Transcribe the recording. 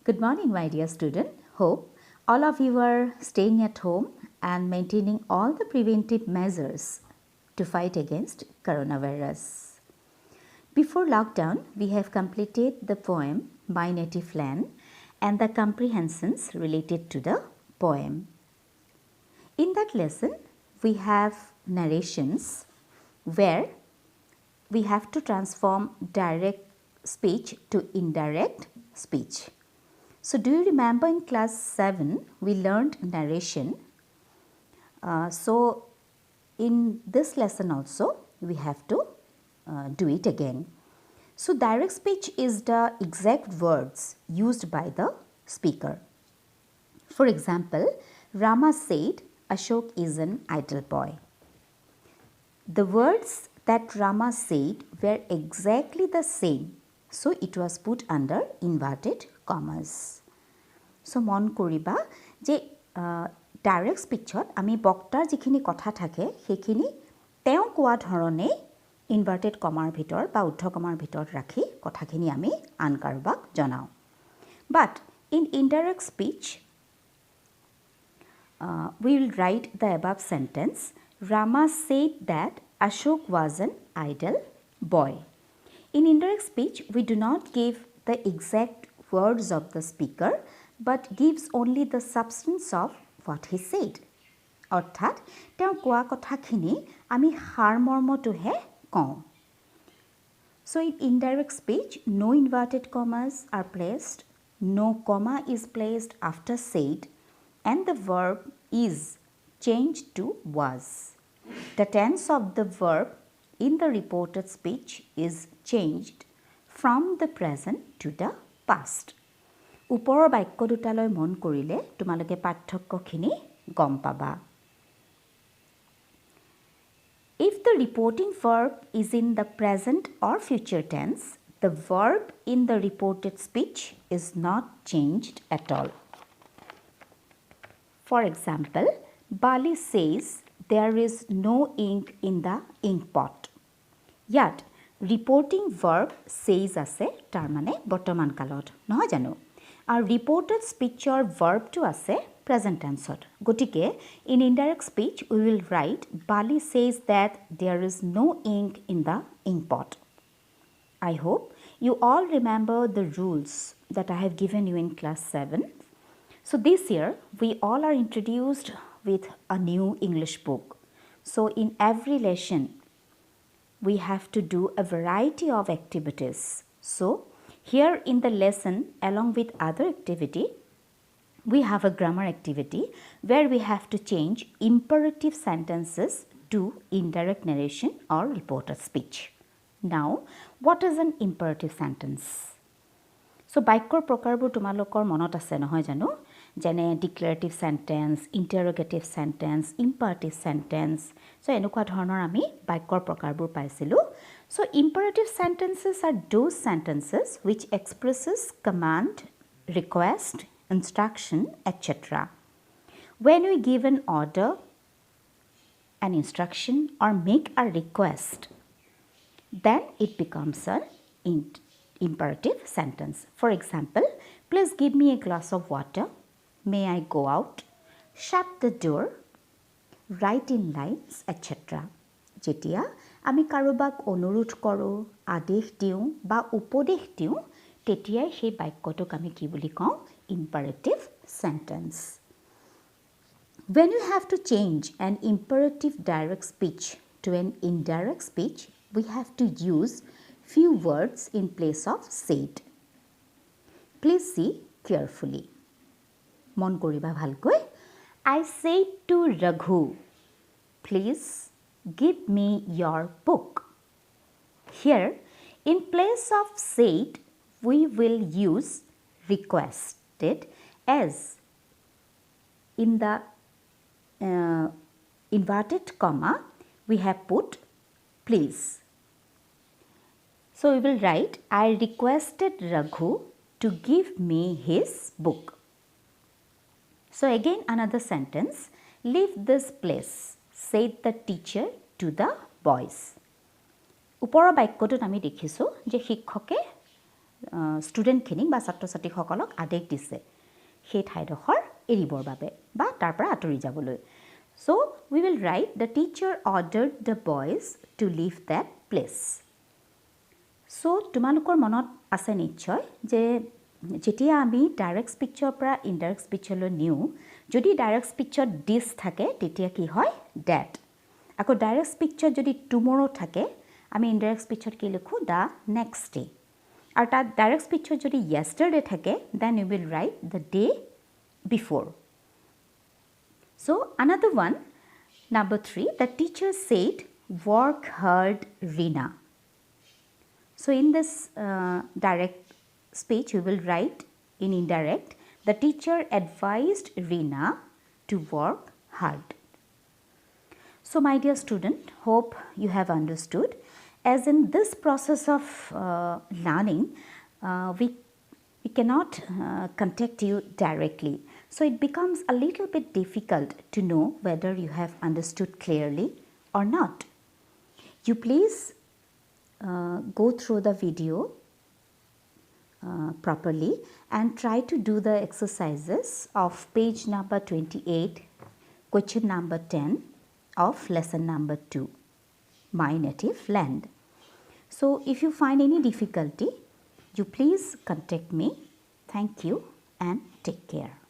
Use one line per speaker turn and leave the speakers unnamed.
Good morning, my dear student. Hope all of you are staying at home and maintaining all the preventive measures to fight against coronavirus. Before lockdown, we have completed the poem My Native Land and the comprehensions related to the poem. In that lesson, we have narrations where we have to transform direct speech to indirect speech. So, do you remember in class 7 we learned narration? So, in this lesson also we have to do it again. So, direct speech is the exact words used by the speaker. For example, Rama said Ashok is an idle boy. The words that Rama said were exactly the same, so it was put under inverted commas. So, mon koriba je direct speechot ami boktar jikhini kotha thake hekhini teo koa dhorone inverted comma bhitor ba uddho comma bhitor rakhi kothakhini ami an karobak janao. But in indirect speech, we will write the above sentence. Rama said that Ashok was an idle boy. In indirect speech, we do not give the exact words of the speaker, but gives only the substance of what he said. অৰ্থাৎ তেওঁ কোৱা কথাখিনি আমি সাৰমৰ্মটোহে কওঁ. So in indirect speech, no inverted commas are placed, no comma is placed after said, and the verb is changed to was. The tense of the verb in the reported speech is changed from the present to the past. ওপৰৰ বাক্য দুটালৈ মন কৰিলে তোমালোকে পাৰ্থক্যখিনি গম পাবা. If the reporting verb is in the present or future tense, the verb in the reported speech is not changed at all. For example, Bali says there is no ink in the ink pot. Yet, reporting verb says ase tar mane bortoman kalot নহয় জানো. Our reported speech or verb to ase present tense. Gotike in indirect speech we will write Bali says that there is no ink in the ink pot. I hope you all remember the rules that I have given you in class 7. So this year we all are introduced with a new English book. So in every lesson we have to do a variety of activities. So here in the lesson, along with other activity, we have a grammar activity where we have to change imperative sentences to indirect narration or reported speech. Now, what is an imperative sentence? So, বাক্যৰ প্ৰকাৰবোৰ তোমালোকৰ মনত আছে নহয় জানো? যেনে declarative sentence, interrogative sentence, imperative sentence. So, এনেকুৱা ধৰণৰ আমি বাক্যৰ প্ৰকাৰবোৰ পাইছিলোঁ. So, imperative sentences are those sentences which expresses command, request, instruction, etc. When we give an order, an instruction or make a request, then it becomes an imperative sentence. For example, please give me a glass of water. May I go out? Shut the door. Write in lines, etc. যেতিয়া আমি কাৰোবাক অনুৰোধ কৰোঁ, আদেশ দিওঁ বা উপদেশ দিওঁ, তেতিয়াই সেই বাক্যটোক আমি কি বুলি কওঁ? Imperative sentence. When you have to change an imperative direct speech to an indirect speech, we have to use few words in place of said. Please see carefully. মন কৰিবা ভালকৈ. I said to Raghu, please give me your book. Here, in place of said, we will use requested as in the inverted comma we have put please. So, we will write I requested Raghu to give me his book. So, again another sentence, leave this place, said the teacher to the boys. ওপৰৰ বাক্যটোত আমি দেখিছোঁ যে শিক্ষকে ষ্টুডেণ্টখিনিক বা ছাত্ৰ ছাত্ৰীসকলক আদেশ দিছে সেই ঠাইডোখৰ এৰিবৰ বাবে বা তাৰ পৰা আঁতৰি যাবলৈ so we will write the teacher ordered the boys to leave that place so তোমালোকৰ মনত আছে নিশ্চয় যে যেতিয়া আমি ডাইৰেক্ট স্পীচৰ পৰা ইনডাইৰেক্ট স্পীচলৈ নিওঁ যদি ডাইৰেক্ট স্পীচত দিছ থাকে তেতিয়া কি হয় ডেট আকৌ ডাইৰেক্ট স্পীচত যদি টুমৰো থাকে আমি ইনডাইৰেক্ট স্পীচত কি লিখোঁ দ্য নেক্সট ডে আৰু তাত ডাইৰেক্ট স্পীচত যদি yesterday থাকে then we will write the day before so another one number 3 the teacher said work hard Rina so in this direct speech we will write in indirect the teacher advised Rina to work hard so my dear student hope you have understood as in this process of learning we cannot contact you directly so it becomes a little bit difficult to know whether you have understood clearly or not you please go through the video properly and try to do the exercises of page number 28 question number 10 of lesson number 2 my native land so if you find any difficulty you please contact me thank you and take care